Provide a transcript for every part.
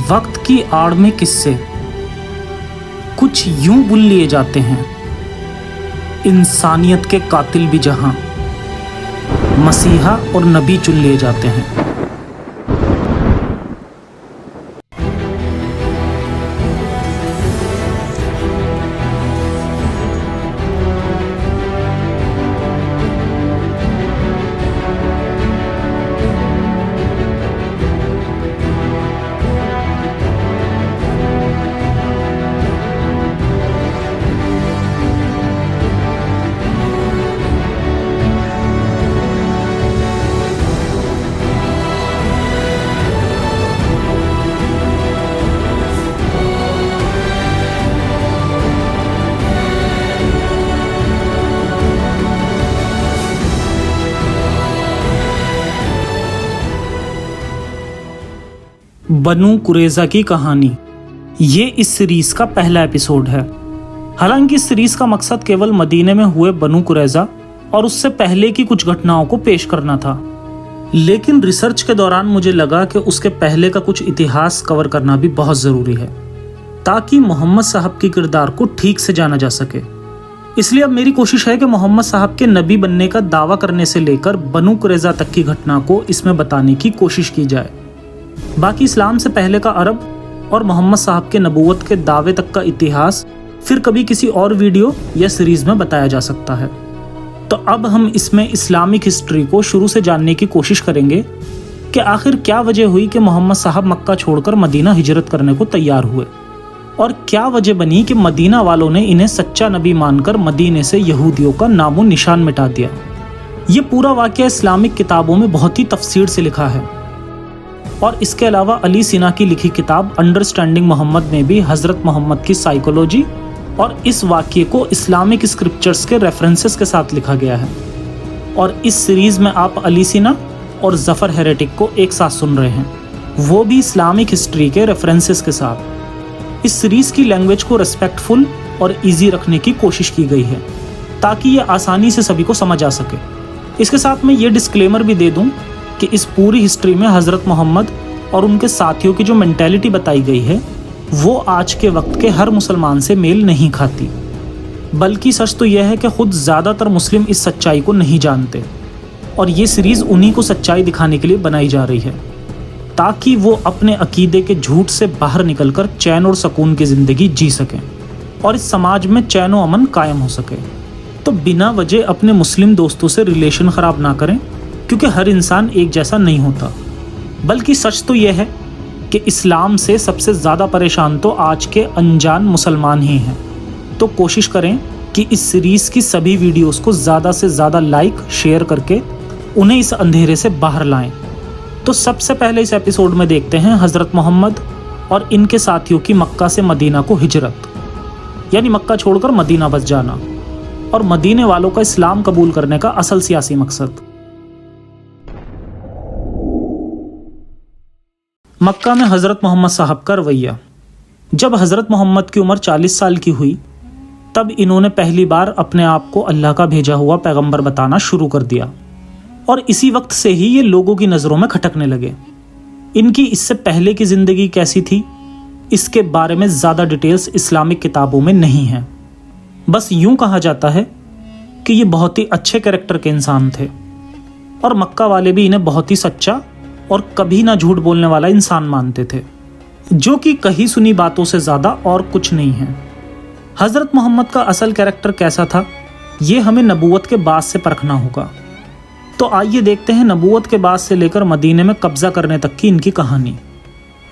وقت کی آڑ میں قصے کچھ یوں بن لیے جاتے ہیں، انسانیت کے قاتل بھی جہاں مسیحا اور نبی چن لیے جاتے ہیں۔ بنو قریظہ کی کہانی، یہ اس سیریز کا پہلا ایپیسوڈ ہے۔ حالانکہ اس سیریز کا مقصد کیول مدینے میں ہوئے بنو قریظہ اور اس سے پہلے کی کچھ گھٹناؤں کو پیش کرنا تھا، لیکن ریسرچ کے دوران مجھے لگا کہ اس کے پہلے کا کچھ اتہاس کور کرنا بھی بہت ضروری ہے تاکہ محمد صاحب کی کردار کو ٹھیک سے جانا جا سکے۔ اس لیے اب میری کوشش ہے کہ محمد صاحب کے نبی بننے کا دعویٰ کرنے سے لے کر بنو قریظہ تک کی گھٹنا کو اس میں بتانے کی کوشش کی جائے۔ باقی اسلام سے پہلے کا عرب اور محمد صاحب کے نبوت کے دعوے تک کا اتہاس پھر کبھی کسی اور ویڈیو یا سیریز میں بتایا جا سکتا ہے۔ تو اب ہم اس میں اسلامک ہسٹری کو شروع سے جاننے کی کوشش کریں گے کہ آخر کیا وجہ ہوئی کہ محمد صاحب مکہ چھوڑ کر مدینہ ہجرت کرنے کو تیار ہوئے، اور کیا وجہ بنی کہ مدینہ والوں نے انہیں سچا نبی مان کر مدینے سے یہودیوں کا نام و نشان مٹا دیا۔ یہ پورا واقعہ اسلامک کتابوں میں بہت ہی تفصیل سے لکھا ہے، اور اس کے علاوہ علی سینا کی لکھی کتاب انڈرسٹینڈنگ محمد میں بھی حضرت محمد کی سائیکولوجی اور اس واقعے کو اسلامک اسکرپچرز کے ریفرنسز کے ساتھ لکھا گیا ہے۔ اور اس سیریز میں آپ علی سینا اور ظفر ہیریٹک کو ایک ساتھ سن رہے ہیں، وہ بھی اسلامک ہسٹری کے ریفرنسز کے ساتھ۔ اس سیریز کی لینگویج کو ریسپیکٹ فل اور ایزی رکھنے کی کوشش کی گئی ہے تاکہ یہ آسانی سے سبھی کو سمجھ آ سکے۔ اس کے ساتھ میں یہ ڈسکلیمر بھی دے دوں کہ اس پوری ہسٹری میں حضرت محمد اور ان کے ساتھیوں کی جو مینٹیلٹی بتائی گئی ہے وہ آج کے وقت کے ہر مسلمان سے میل نہیں کھاتی، بلکہ سچ تو یہ ہے کہ خود زیادہ تر مسلم اس سچائی کو نہیں جانتے، اور یہ سیریز انہی کو سچائی دکھانے کے لیے بنائی جا رہی ہے تاکہ وہ اپنے عقیدے کے جھوٹ سے باہر نکل کر چین اور سکون کی زندگی جی سکیں اور اس سماج میں چین و امن قائم ہو سکے۔ تو بنا وجہ اپنے مسلم دوستوں سے ریلیشن خراب نہ کریں، کیونکہ ہر انسان ایک جیسا نہیں ہوتا، بلکہ سچ تو یہ ہے کہ اسلام سے سب سے زیادہ پریشان تو آج کے انجان مسلمان ہی ہیں۔ تو کوشش کریں کہ اس سیریز کی سبھی ویڈیوز کو زیادہ سے زیادہ لائک شیئر کر کے انہیں اس اندھیرے سے باہر لائیں۔ تو سب سے پہلے اس ایپیسوڈ میں دیکھتے ہیں حضرت محمد اور ان کے ساتھیوں کی مکہ سے مدینہ کو ہجرت، یعنی مکہ چھوڑ کر مدینہ بس جانا، اور مدینے والوں کا اسلام قبول کرنے کا اصل سیاسی مقصد۔ مکہ میں حضرت محمد صاحب کا رویہ۔ جب حضرت محمد کی عمر 40 سال کی ہوئی تب انہوں نے پہلی بار اپنے آپ کو اللہ کا بھیجا ہوا پیغمبر بتانا شروع کر دیا، اور اسی وقت سے ہی یہ لوگوں کی نظروں میں کھٹکنے لگے۔ ان کی اس سے پہلے کی زندگی کیسی تھی اس کے بارے میں زیادہ ڈیٹیلز اسلامک کتابوں میں نہیں ہیں، بس یوں کہا جاتا ہے کہ یہ بہت ہی اچھے کریکٹر کے انسان تھے، اور مکہ والے بھی انہیں بہت ہی سچا اور کبھی نہ جھوٹ بولنے والا انسان مانتے تھے، جو کہ کہی سنی باتوں سے زیادہ اور کچھ نہیں ہے۔ حضرت محمد کا اصل کریکٹر کیسا تھا یہ ہمیں نبوت کے بعد سے پرکھنا ہوگا۔ تو آئیے دیکھتے ہیں نبوت کے بعد سے لے کر مدینے میں قبضہ کرنے تک کی ان کی کہانی۔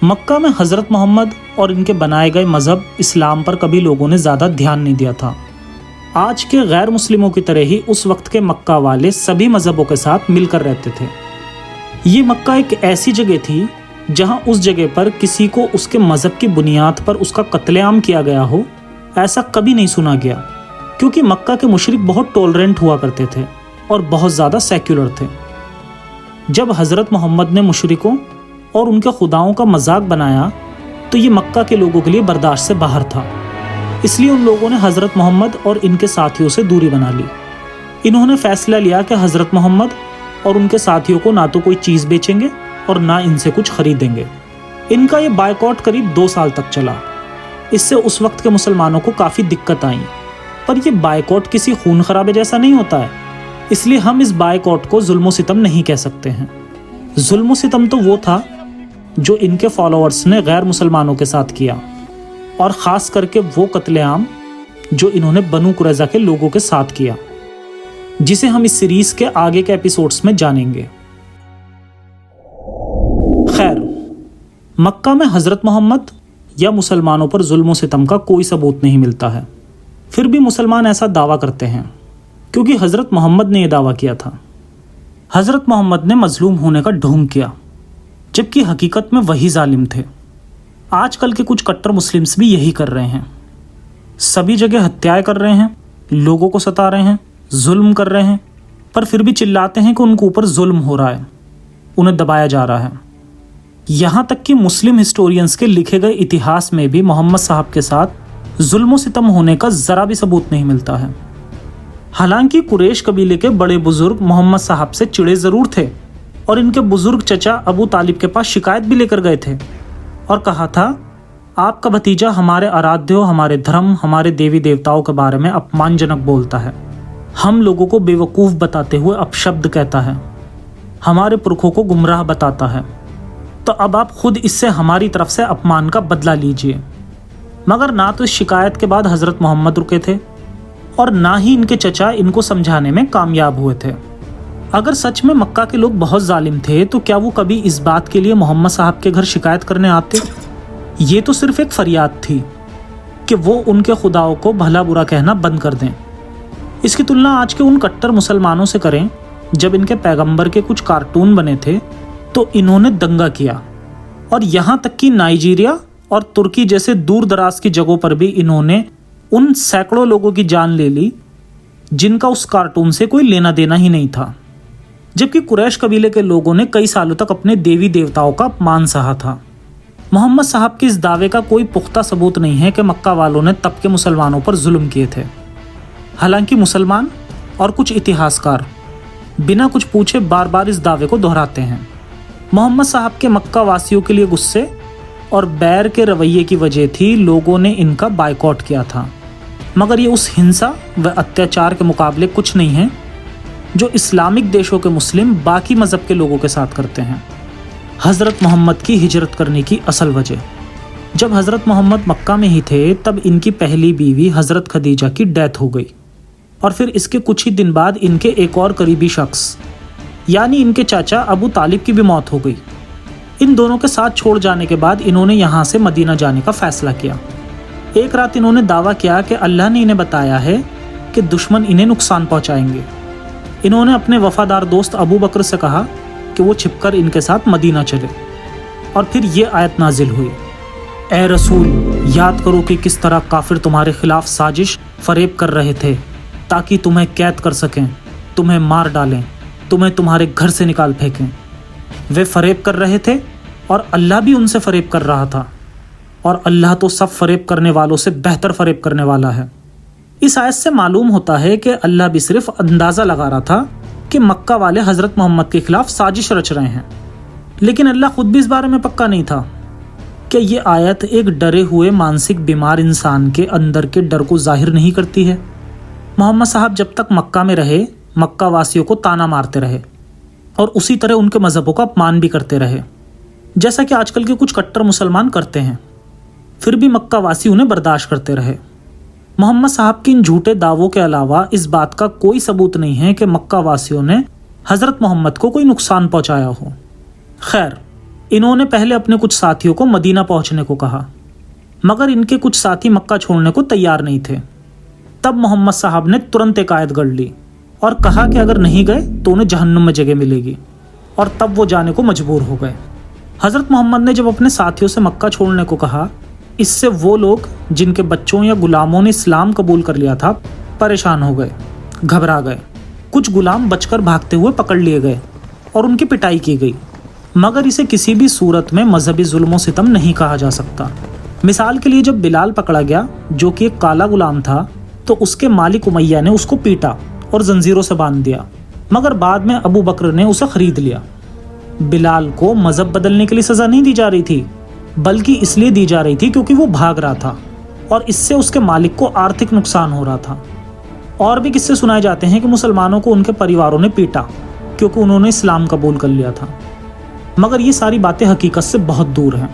مکہ میں حضرت محمد اور ان کے بنائے گئے مذہب اسلام پر کبھی لوگوں نے زیادہ دھیان نہیں دیا تھا۔ آج کے غیر مسلموں کی طرح ہی اس وقت کے مکہ والے سبھی مذہبوں کے ساتھ مل کر رہتے تھے۔ یہ مکہ ایک ایسی جگہ تھی جہاں اس جگہ پر کسی کو اس کے مذہب کی بنیاد پر اس کا قتل عام کیا گیا ہو ایسا کبھی نہیں سنا گیا، کیونکہ مکہ کے مشرک بہت ٹولرنٹ ہوا کرتے تھے اور بہت زیادہ سیکولر تھے۔ جب حضرت محمد نے مشرکوں اور ان کے خداؤں کا مذاق بنایا تو یہ مکہ کے لوگوں کے لیے برداشت سے باہر تھا، اس لیے ان لوگوں نے حضرت محمد اور ان کے ساتھیوں سے دوری بنا لی۔ انہوں نے فیصلہ لیا کہ حضرت محمد اور ان کے ساتھیوں کو نہ تو کوئی چیز بیچیں گے اور نہ ان سے کچھ خریدیں گے۔ ان کا یہ بائیکاٹ قریب 2 سال تک چلا۔ اس سے اس وقت کے مسلمانوں کو کافی دقت آئی، پر یہ بائیکاٹ کسی خون خرابے جیسا نہیں ہوتا ہے، اس لیے ہم اس بائیکاٹ کو ظلم و ستم نہیں کہہ سکتے ہیں۔ ظلم و ستم تو وہ تھا جو ان کے فالوورز نے غیر مسلمانوں کے ساتھ کیا، اور خاص کر کے وہ قتل عام جو انہوں نے بنو قریظہ کے لوگوں کے ساتھ کیا، جسے ہم اس سیریز کے آگے کے ایپیسوڈز میں جانیں گے۔ خیر، مکہ میں حضرت محمد یا مسلمانوں پر ظلم و ستم کا کوئی ثبوت نہیں ملتا ہے، پھر بھی مسلمان ایسا دعویٰ کرتے ہیں کیونکہ حضرت محمد نے یہ دعویٰ کیا تھا۔ حضرت محمد نے مظلوم ہونے کا ڈھونگ کیا، جبکہ حقیقت میں وہی ظالم تھے۔ آج کل کے کچھ کٹر مسلمز بھی یہی کر رہے ہیں، سبھی جگہ ہتیائیں کر رہے ہیں، لوگوں کو ستا رہے ہیں، ظلم کر رہے ہیں، پر پھر بھی چلاتے ہیں کہ ان کے اوپر ظلم ہو رہا ہے، انہیں دبایا جا رہا ہے۔ یہاں تک کہ مسلم ہسٹورینز کے لکھے گئے اتہاس میں بھی محمد صاحب کے ساتھ ظلم و ستم ہونے کا ذرا بھی ثبوت نہیں ملتا ہے۔ حالانکہ قریش قبیلے کے بڑے بزرگ محمد صاحب سے چڑے ضرور تھے، اور ان کے بزرگ چچا ابو طالب کے پاس شکایت بھی لے کر گئے تھے اور کہا تھا، آپ کا بھتیجا ہمارے آرادھیوں، ہمارے دھرم، ہمارے دیوی دیوتاؤں کے بارے میں اپمان جنک بولتا ہے، ہم لوگوں کو بے وقوف بتاتے ہوئے اپشبد کہتا ہے، ہمارے پرکھوں کو گمراہ بتاتا ہے، تو اب آپ خود اس سے ہماری طرف سے اپمان کا بدلہ لیجئے۔ مگر نہ تو اس شکایت کے بعد حضرت محمد رکے تھے اور نہ ہی ان کے چچا ان کو سمجھانے میں کامیاب ہوئے تھے۔ اگر سچ میں مکہ کے لوگ بہت ظالم تھے تو کیا وہ کبھی اس بات کے لیے محمد صاحب کے گھر شکایت کرنے آتے؟ یہ تو صرف ایک فریاد تھی کہ وہ ان کے خداؤں کو بھلا برا کہنا بند کر دیں۔ اس کی تلنا آج کے ان کٹر مسلمانوں سے کریں، جب ان کے پیغمبر کے کچھ کارٹون بنے تھے تو انہوں نے دنگا کیا، اور یہاں تک کہ نائجیریا اور ترکی جیسے دور دراز کی جگہوں پر بھی انہوں نے ان سینکڑوں لوگوں کی جان لے لی جن کا اس کارٹون سے کوئی لینا دینا ہی نہیں تھا، جبکہ قریش قبیلے کے لوگوں نے کئی سالوں تک اپنے دیوی دیوتاؤں کا اپمان سہا تھا۔ محمد صاحب کے اس دعوے کا کوئی پختہ ثبوت نہیں ہے کہ مکہ والوں نے تب کے مسلمانوں پر ظلم کیے تھے۔ حالانکہ مسلمان اور کچھ اتہاسکار بنا کچھ پوچھے بار بار اس دعوے کو دہراتے ہیں۔ محمد صاحب کے مکہ واسیوں کے لیے غصے اور بیر کے رویے کی وجہ تھی لوگوں نے ان کا بائیکاٹ کیا تھا، مگر یہ اس ہنسا و اتیاچار کے مقابلے کچھ نہیں ہے جو اسلامک دیشوں کے مسلم باقی مذہب کے لوگوں کے ساتھ کرتے ہیں۔ حضرت محمد کی ہجرت کرنے کی اصل وجہ، جب حضرت محمد مکہ میں ہی تھے تب ان کی پہلی بیوی حضرت خدیجہ کی ڈیتھ ہو گئی، اور پھر اس کے کچھ ہی دن بعد ان کے ایک اور قریبی شخص یعنی ان کے چاچا ابو طالب کی بھی موت ہو گئی۔ ان دونوں کے ساتھ چھوڑ جانے کے بعد انہوں نے یہاں سے مدینہ جانے کا فیصلہ کیا۔ ایک رات انہوں نے دعویٰ کیا کہ اللہ نے انہیں بتایا ہے کہ دشمن انہیں نقصان پہنچائیں گے۔ انہوں نے اپنے وفادار دوست ابو بکر سے کہا کہ وہ چھپ کر ان کے ساتھ مدینہ چلے، اور پھر یہ آیت نازل ہوئی، اے رسول، یاد کرو کہ کس طرح کافر تمہارے خلاف سازش فریب کر رہے تھے تاکہ تمہیں قید کر سکیں، تمہیں مار ڈالیں، تمہیں تمہارے گھر سے نکال پھینکیں۔ وہ فریب کر رہے تھے اور اللہ بھی ان سے فریب کر رہا تھا، اور اللہ تو سب فریب کرنے والوں سے بہتر فریب کرنے والا ہے۔ اس آیت سے معلوم ہوتا ہے کہ اللہ بھی صرف اندازہ لگا رہا تھا کہ مکہ والے حضرت محمد کے خلاف سازش رچ رہے ہیں، لیکن اللہ خود بھی اس بارے میں پکا نہیں تھا کہ یہ آیت ایک ڈرے ہوئے مانسک بیمار انسان کے اندر کے ڈر کو ظاہر نہیں کرتی ہے۔ محمد صاحب جب تک مکہ میں رہے مکہ واسیوں کو تانا مارتے رہے اور اسی طرح ان کے مذہبوں کا اپمان بھی کرتے رہے، جیسا کہ آج کل کے کچھ کٹر مسلمان کرتے ہیں، پھر بھی مکہ واسی انہیں برداشت کرتے رہے۔ محمد صاحب کے ان جھوٹے دعووں کے علاوہ اس بات کا کوئی ثبوت نہیں ہے کہ مکہ واسیوں نے حضرت محمد کو کوئی نقصان پہنچایا ہو۔ خیر، انہوں نے پہلے اپنے کچھ ساتھیوں کو مدینہ پہنچنے کو کہا، مگر ان کے کچھ ساتھی مکہ چھوڑنے کو تیار نہیں تھے۔ تب محمد صاحب نے ترنت ایک آیت گڑھ لی اور کہا کہ اگر نہیں گئے تو انہیں جہنم میں جگہ ملے گی، اور تب وہ جانے کو مجبور ہو گئے۔ حضرت محمد نے جب اپنے ساتھیوں سے مکہ چھوڑنے کو کہا، اس سے وہ لوگ جن کے بچوں یا غلاموں نے اسلام قبول کر لیا تھا پریشان ہو گئے، گھبرا گئے۔ کچھ غلام بچ کر بھاگتے ہوئے پکڑ لیے گئے اور ان کی پٹائی کی گئی، مگر اسے کسی بھی صورت میں مذہبی ظلم و ستم نہیں کہا جا سکتا۔ مثال کے لیے جب بلال پکڑا گیا جو کہ ایک کالا غلام تھا تو اس کے مالک امیہ نے اس کو پیٹا اور زنجیروں سے باندھ دیا، مگر بعد میں ابو بکر نے اسے خرید لیا۔ بلال کو مذہب بدلنے کے لیے سزا نہیں دی جا رہی تھی، बल्कि इसलिए दी जा रही थी क्योंकि वो भाग रहा था और इससे उसके मालिक को आर्थिक नुकसान हो रहा था। और भी किस्से सुनाए जाते हैं कि मुसलमानों को उनके परिवारों ने पीटा क्योंकि उन्होंने इस्लाम कबूल कर लिया था, मगर ये सारी बातें हकीकत से बहुत दूर हैं।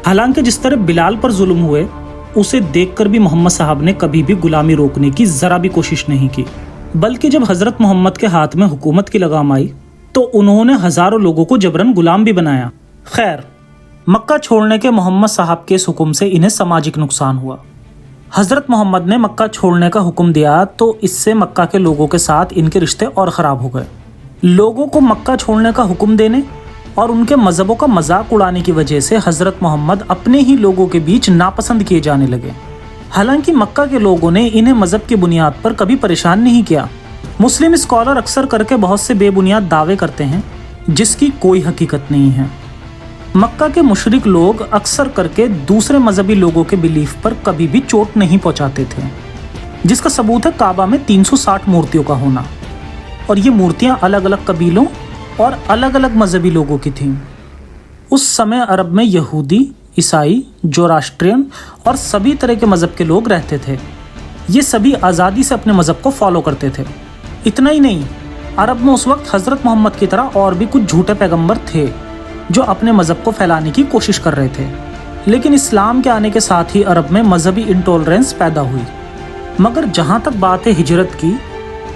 हालांकि जिस तरह बिलाल पर जुल्म हुए उसे देखकर भी मोहम्मद साहब ने कभी भी गुलामी रोकने की जरा भी कोशिश नहीं की, बल्कि जब हजरत मोहम्मद के हाथ में हुकूमत की लगाम आई तो उन्होंने हजारों लोगों को जबरन गुलाम भी बनाया। खैर, मक्का छोड़ने के मोहम्मद साहब के इस हुक्म से इन्हें सामाजिक नुकसान हुआ। हजरत मोहम्मद ने मक्का छोड़ने का हुक्म दिया तो इससे मक्का के लोगों के साथ इनके रिश्ते और ख़राब हो गए। लोगों को मक्का छोड़ने का हुक्म देने और उनके मज़हबों का मजाक उड़ाने की वजह से हजरत मोहम्मद अपने ही लोगों के बीच नापसंद किए जाने लगे। हालांकि मक्का के लोगों ने इन्हें मज़हब की बुनियाद पर कभी परेशान नहीं किया। मुस्लिम स्कॉलर अक्सर करके बहुत से बेबुनियाद दावे करते हैं जिसकी कोई हकीकत नहीं है। मक्का के मुशरिक लोग अक्सर करके दूसरे मजहबी लोगों के बिलीफ पर कभी भी चोट नहीं पहुंचाते थे, जिसका सबूत है काबा में 360 मूर्तियों का होना, और ये मूर्तियां अलग अलग कबीलों और अलग अलग मजहबी लोगों की थीं। उस समय अरब में यहूदी, ईसाई, जोराष्ट्रियन और सभी तरह के मज़हब के लोग रहते थे। ये सभी आज़ादी से अपने मज़हब को फॉलो करते थे। इतना ही नहीं, अरब में उस वक्त हज़रत मोहम्मद की तरह और भी कुछ झूठे पैगंबर थे जो अपने मज़हब को फैलाने की कोशिश कर रहे थे। लेकिन इस्लाम के आने के साथ ही अरब में मजहबी इंटॉलरेंस पैदा हुई। मगर जहाँ तक बात है हिजरत की,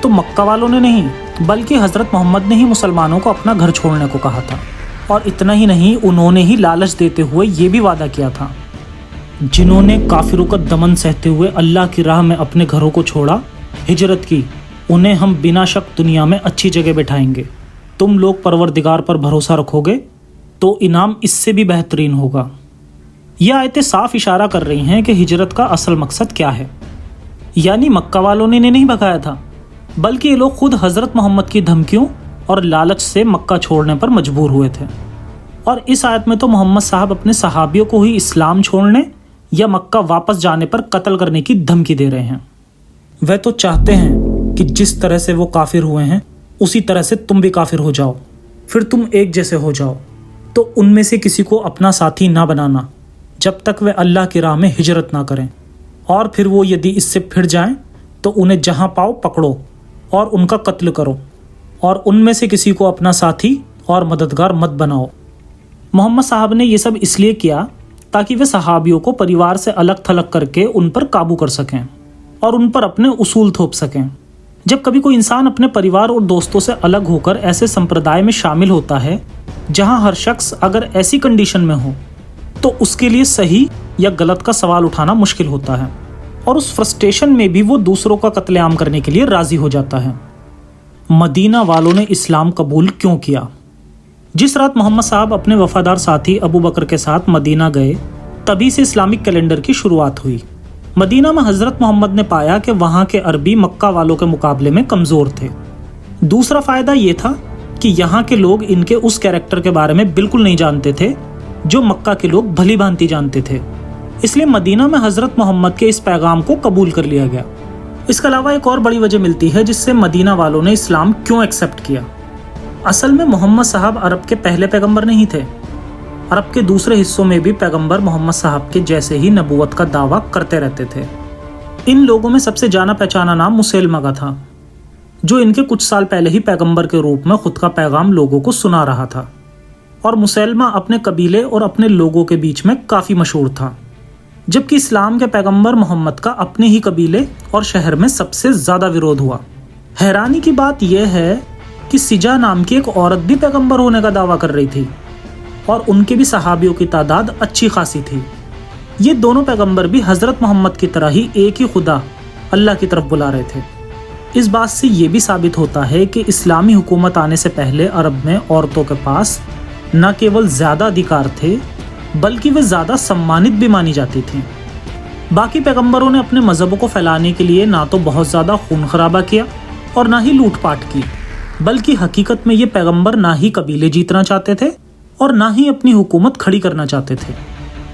तो मक्का वालों ने नहीं बल्कि हज़रत मोहम्मद ने ही मुसलमानों को अपना घर छोड़ने को कहा था। और इतना ही नहीं, उन्होंने ही लालच देते हुए ये भी वादा किया था, जिन्होंने काफिरों का दमन सहते हुए अल्लाह की राह में अपने घरों को छोड़ा, हिजरत की, उन्हें हम बिना शक दुनिया में अच्छी जगह बैठाएंगे। तुम लोग परवरदिगार पर भरोसा रखोगे तो इनाम इससे भी बेहतरीन होगा। यह आयतें साफ इशारा कर रही हैं कि हिजरत का असल मकसद क्या है। यानी मक्का वालों ने इन्हें नहीं भगाया था, बल्कि ये लोग खुद हज़रत मोहम्मद की धमकियों और लालच से मक्का छोड़ने पर मजबूर हुए थे। और इस आयत में तो मोहम्मद साहब अपने सहाबियों को ही इस्लाम छोड़ने या मक्का वापस जाने पर कत्ल करने की धमकी दे रहे हैं। वह तो चाहते हैं कि जिस तरह से वो काफिर हुए हैं उसी तरह से तुम भी काफिर हो जाओ, फिर तुम एक जैसे हो जाओ। तो उनमें से किसी को अपना साथी ना बनाना जब तक वे अल्लाह की राह में हिजरत ना करें, और फिर वो यदि इससे फिर जाएं तो उन्हें जहां पाओ पकड़ो और उनका कत्ल करो, और उनमें से किसी को अपना साथी और मददगार मत बनाओ। मोहम्मद साहब ने यह सब इसलिए किया ताकि वे सहाबियों को परिवार से अलग थलग करके उन पर काबू कर सकें और उन पर अपने उसूल थोप सकें। जब कभी कोई इंसान अपने परिवार और दोस्तों से अलग होकर ऐसे संप्रदाय में शामिल होता है जहां हर शख्स अगर ऐसी कंडीशन में हो तो उसके लिए सही या गलत का सवाल उठाना मुश्किल होता है, और उस फ्रस्ट्रेशन में भी वो दूसरों का कत्लेआम करने के लिए राजी हो जाता है। मदीना वालों ने इस्लाम कबूल क्यों किया? जिस रात मोहम्मद साहब अपने वफादार साथी अबू बकर के साथ मदीना गए, तभी से इस्लामिक कैलेंडर की शुरुआत हुई। मदीना में हज़रत मोहम्मद ने पाया कि वहाँ के अरबी मक्का वालों के मुकाबले में कमज़ोर थे। दूसरा फ़ायदा ये था कि यहाँ के लोग इनके उस कैरेक्टर के बारे में बिल्कुल नहीं जानते थे जो मक्का के लोग भली भांति जानते थे। इसलिए मदीना में हज़रत मोहम्मद के इस पैगाम को कबूल कर लिया गया। इसके अलावा एक और बड़ी वजह मिलती है जिससे मदीना वालों ने इस्लाम क्यों एक्सेप्ट किया। असल में मोहम्मद साहब अरब के पहले पैगंबर नहीं थे। अरब के दूसरे हिस्सों में भी पैगंबर मोहम्मद साहब के जैसे ही नबूवत का दावा करते रहते थे। इन लोगों में सबसे जाना पहचाना नाम मुसैलमा का था, जो इनके कुछ साल पहले ही पैगंबर के रूप में खुद का पैगाम लोगों को सुना रहा था। और मुसैलमा अपने कबीले और अपने लोगों के बीच में काफ़ी मशहूर था, जबकि इस्लाम के पैगंबर मोहम्मद का अपने ही कबीले और शहर में सबसे ज़्यादा विरोध हुआ। हैरानी की बात यह है कि सिजा नाम की एक औरत भी पैगंबर होने का दावा कर रही थी, और उनके भी सहाबियों की तादाद अच्छी खासी थी। ये दोनों पैगंबर भी हज़रत मोहम्मद की तरह ही एक ही खुदा अल्लाह की तरफ बुला रहे थे। इस बात से ये भी साबित होता है कि इस्लामी हुकूमत आने से पहले अरब में औरतों के पास न केवल ज़्यादा अधिकार थे बल्कि वे ज़्यादा सम्मानित भी मानी जाती थीं। बाकी पैगंबरों ने अपने मज़हबों को फैलाने के लिए ना तो बहुत ज़्यादा खून खराबा किया और ना ही लूटपाट की, बल्कि हकीकत में ये पैगंबर ना ही कबीले जीतना चाहते थे और ना ही अपनी हुकूमत खड़ी करना चाहते थे,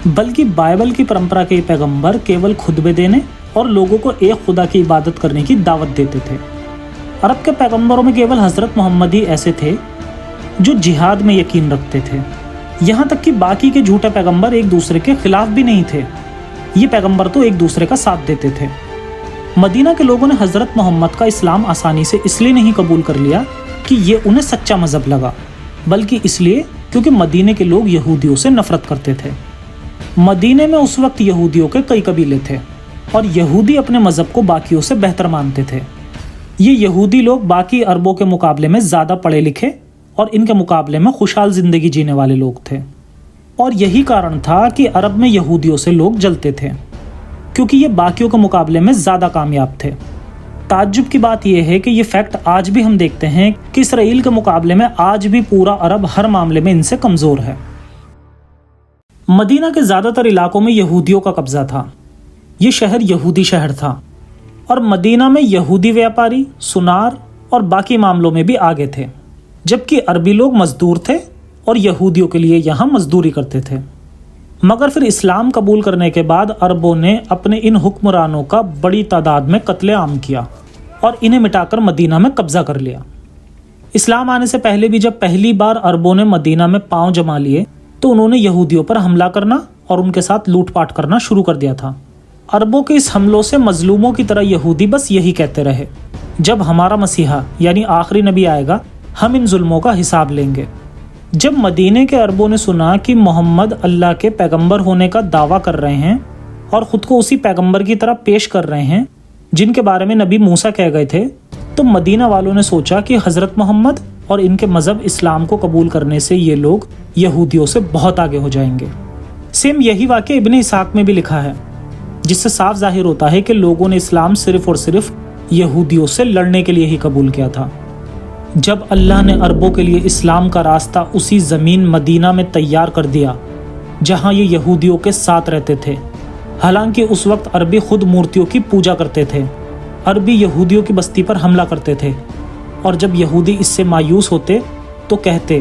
बल्कि बाइबल की परंपरा के पैगंबर केवल खुतबे देने और लोगों को एक खुदा की इबादत करने की दावत देते थे। अरब के पैगंबरों में केवल हज़रत मोहम्मद ही ऐसे थे जो जिहाद में यकीन रखते थे। यहाँ तक कि बाकी के झूठे पैगंबर एक दूसरे के खिलाफ भी नहीं थे। ये पैगंबर तो एक दूसरे का साथ देते थे। मदीना के लोगों ने हजरत मोहम्मद का इस्लाम आसानी से इसलिए नहीं कबूल कर लिया कि ये उन्हें सच्चा मजहब लगा, बल्कि इसलिए क्योंकि मदीने के लोग यहूदियों से नफरत करते थे। मदीने में उस वक्त यहूदियों के कई कबीले थे और यहूदी अपने मजहब को बाकियों से बेहतर मानते थे। ये यहूदी लोग बाकी अरबों के मुकाबले में ज़्यादा पढ़े लिखे और इनके मुकाबले में खुशहाल ज़िंदगी जीने वाले लोग थे। और यही कारण था कि अरब में यहूदियों से लोग जलते थे, क्योंकि ये बाकियों के मुकाबले में ज़्यादा कामयाब थे। ताज्जुब की बात यह है कि ये फैक्ट आज भी हम देखते हैं कि इसराइल के मुकाबले में आज भी पूरा अरब हर मामले में इनसे कमज़ोर है। मदीना के ज़्यादातर इलाकों में यहूदियों का कब्जा था। ये शहर यहूदी शहर था और मदीना में यहूदी व्यापारी, सुनार और बाकी मामलों में भी आगे थे, जबकि अरबी लोग मजदूर थे और यहूदियों के लिए यहाँ मजदूरी करते थे। मगर फिर इस्लाम कबूल करने के बाद अरबों ने अपने इन हुक्मरानों का बड़ी तादाद में कत्लेआम किया और इन्हें मिटाकर मदीना में कब्जा कर लिया। इस्लाम आने से पहले भी जब पहली बार अरबों ने मदीना में पांव जमा लिए तो उन्होंने यहूदियों पर हमला करना और उनके साथ लूटपाट करना शुरू कर दिया था। अरबों के इस हमलों से मजलूमों की तरह यहूदी बस यही कहते रहे, जब हमारा मसीहा यानी आखिरी नबी आएगा हम इन जुल्मों का हिसाब लेंगे। जब मदीने के अरबों ने सुना कि मोहम्मद अल्लाह के पैगंबर होने का दावा कर रहे हैं और ख़ुद को उसी पैगंबर की तरह पेश कर रहे हैं जिनके बारे में नबी मूसा कह गए थे, तो मदीना वालों ने सोचा कि हज़रत मोहम्मद और इनके मज़हब इस्लाम को कबूल करने से ये लोग यहूदियों से बहुत आगे हो जाएंगे। सेम यही वाक़या इब्ने इसाक में भी लिखा है, जिससे साफ जाहिर होता है कि लोगों ने इस्लाम सिर्फ और सिर्फ यहूदियों से लड़ने के लिए ही कबूल किया था। जब अल्लाह ने अरबों के लिए इस्लाम का रास्ता उसी ज़मीन मदीना में तैयार कर दिया जहाँ ये यहूदियों के साथ रहते थे, हालांकि उस वक्त अरबी खुद मूर्तियों की पूजा करते थे, अरबी यहूदियों की बस्ती पर हमला करते थे और जब यहूदी इससे मायूस होते तो कहते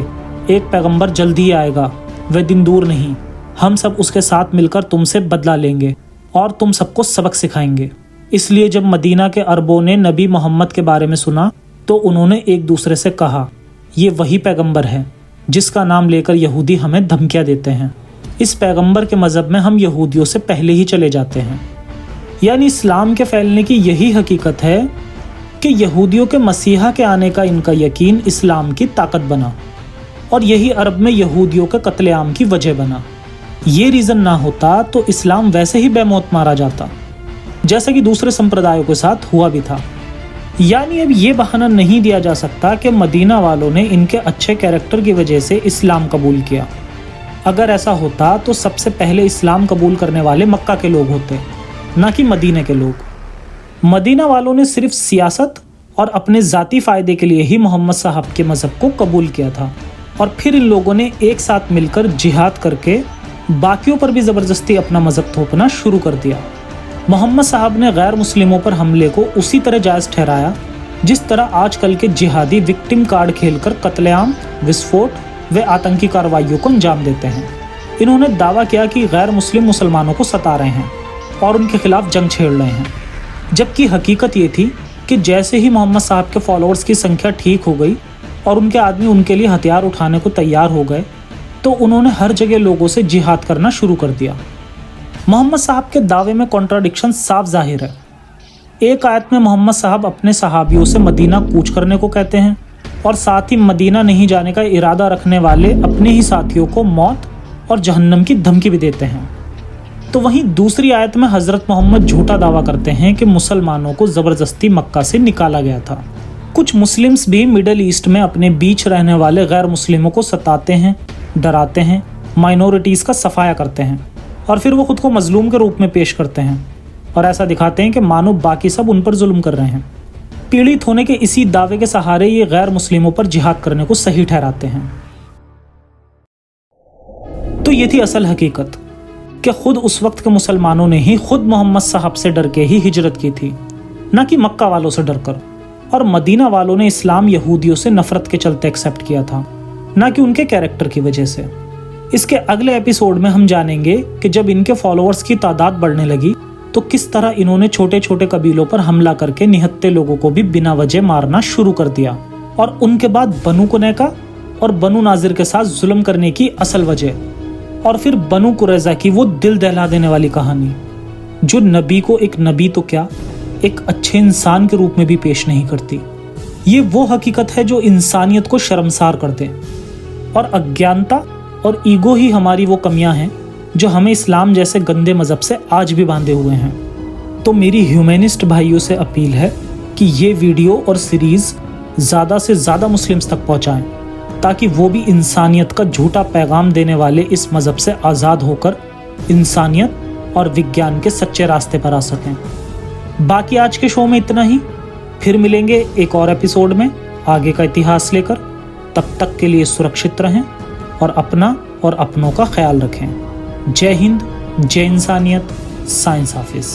एक पैगंबर जल्दी ही आएगा, वह दिन दूर नहीं, हम सब उसके साथ मिलकर तुमसे बदला लेंगे और तुम सबको सबक सिखाएंगे। इसलिए जब मदीना के अरबों ने नबी मोहम्मद के बारे में सुना तो उन्होंने एक दूसरे से कहा, ये वही पैगंबर है जिसका नाम लेकर यहूदी हमें धमकियाँ देते हैं। इस पैगंबर के मज़हब में हम यहूदियों से पहले ही चले जाते हैं। यानी इस्लाम के फैलने की यही हकीकत है कि यहूदियों के मसीहा के आने का इनका यकीन इस्लाम की ताकत बना और यही अरब में यहूदियों के कत्लेआम की वजह बना। ये रीज़न ना होता तो इस्लाम वैसे ही बेमौत मारा जाता, जैसा कि दूसरे संप्रदायों के साथ हुआ भी था। यानी अब ये बहाना नहीं दिया जा सकता कि मदीना वालों ने इनके अच्छे कैरेक्टर की वजह से इस्लाम कबूल किया। अगर ऐसा होता तो सबसे पहले इस्लाम कबूल करने वाले मक्का के लोग होते, ना कि मदीने के लोग। मदीना वालों ने सिर्फ सियासत और अपने ज़ाती फ़ायदे के लिए ही मोहम्मद साहब के मज़हब को कबूल किया था और फिर इन लोगों ने एक साथ मिलकर जिहाद करके बाकियों पर भी ज़बरदस्ती अपना मज़हब थोपना शुरू कर दिया। मोहम्मद साहब ने गैर मुस्लिमों पर हमले को उसी तरह जायज़ ठहराया जिस तरह आजकल के जिहादी विक्टिम कार्ड खेलकर कत्लेआम, विस्फोट व आतंकी कार्रवाइयों को अंजाम देते हैं। इन्होंने दावा किया कि गैर मुस्लिम मुसलमानों को सता रहे हैं और उनके खिलाफ जंग छेड़ रहे हैं, जबकि हकीकत ये थी कि जैसे ही मोहम्मद साहब के फॉलोअर्स की संख्या ठीक हो गई और उनके आदमी उनके लिए हथियार उठाने को तैयार हो गए तो उन्होंने हर जगह लोगों से जिहाद करना शुरू कर दिया। मोहम्मद साहब के दावे में कॉन्ट्राडिक्शन साफ जाहिर है। एक आयत में मोहम्मद साहब अपने सहाबियों से मदीना कूच करने को कहते हैं और साथ ही मदीना नहीं जाने का इरादा रखने वाले अपने ही साथियों को मौत और जहन्नम की धमकी भी देते हैं। तो वहीं दूसरी आयत में हज़रत मोहम्मद झूठा दावा करते हैं कि मुसलमानों को ज़बरदस्ती मक्का से निकाला गया था। कुछ मुस्लिम्स भी मिडल ईस्ट में अपने बीच रहने वाले गैर मुस्लिमों को सताते हैं, डराते हैं, माइनॉरिटीज़ का सफाया करते हैं और फिर वो खुद को मजलूम के रूप में पेश करते हैं और ऐसा दिखाते हैं कि मानो बाकी सब उन पर जुल्म कर रहे हैं। पीड़ित होने के इसी दावे के सहारे ये गैर मुस्लिमों पर जिहाद करने को सही ठहराते हैं। तो ये थी असल हकीकत कि खुद उस वक्त के मुसलमानों ने ही खुद मोहम्मद साहब से डर के ही हिजरत की थी, न कि मक्का वालों से डरकर। और मदीना वालों ने इस्लाम यहूदियों से नफरत के चलते एक्सेप्ट किया था, न कि उनके कैरेक्टर की वजह से। इसके अगले एपिसोड में हम जानेंगे कि जब इनके फॉलोअर्स की तादाद बढ़ने लगी तो किस तरह इन्होंने छोटे छोटे कबीलों पर हमला करके निहत्ते लोगों को भी बिना वजह मारना शुरू कर दिया और उनके बाद बनु कुनैका और बनु नाजिर के साथ जुल्म करने की असल वजह, और फिर बनु कुरैजा की वो दिल दहला देने वाली कहानी जो नबी को एक नबी तो क्या, एक अच्छे इंसान के रूप में भी पेश नहीं करती। ये वो हकीकत है जो इंसानियत को शर्मसार कर दे, और अज्ञानता और ईगो ही हमारी वो कमियां हैं जो हमें इस्लाम जैसे गंदे मजहब से आज भी बांधे हुए हैं। तो मेरी ह्यूमैनिस्ट भाइयों से अपील है कि ये वीडियो और सीरीज ज़्यादा से ज़्यादा मुस्लिम्स तक पहुँचाएं, ताकि वो भी इंसानियत का झूठा पैगाम देने वाले इस मज़हब से आज़ाद होकर इंसानियत और विज्ञान के सच्चे रास्ते पर आ सकें। बाकी आज के शो में इतना ही, फिर मिलेंगे एक और एपिसोड में आगे का इतिहास लेकर। तब तक के लिए सुरक्षित रहें और अपना और अपनों का ख्याल रखें। जय हिंद, जय इंसानियत, साइंस हाफिज।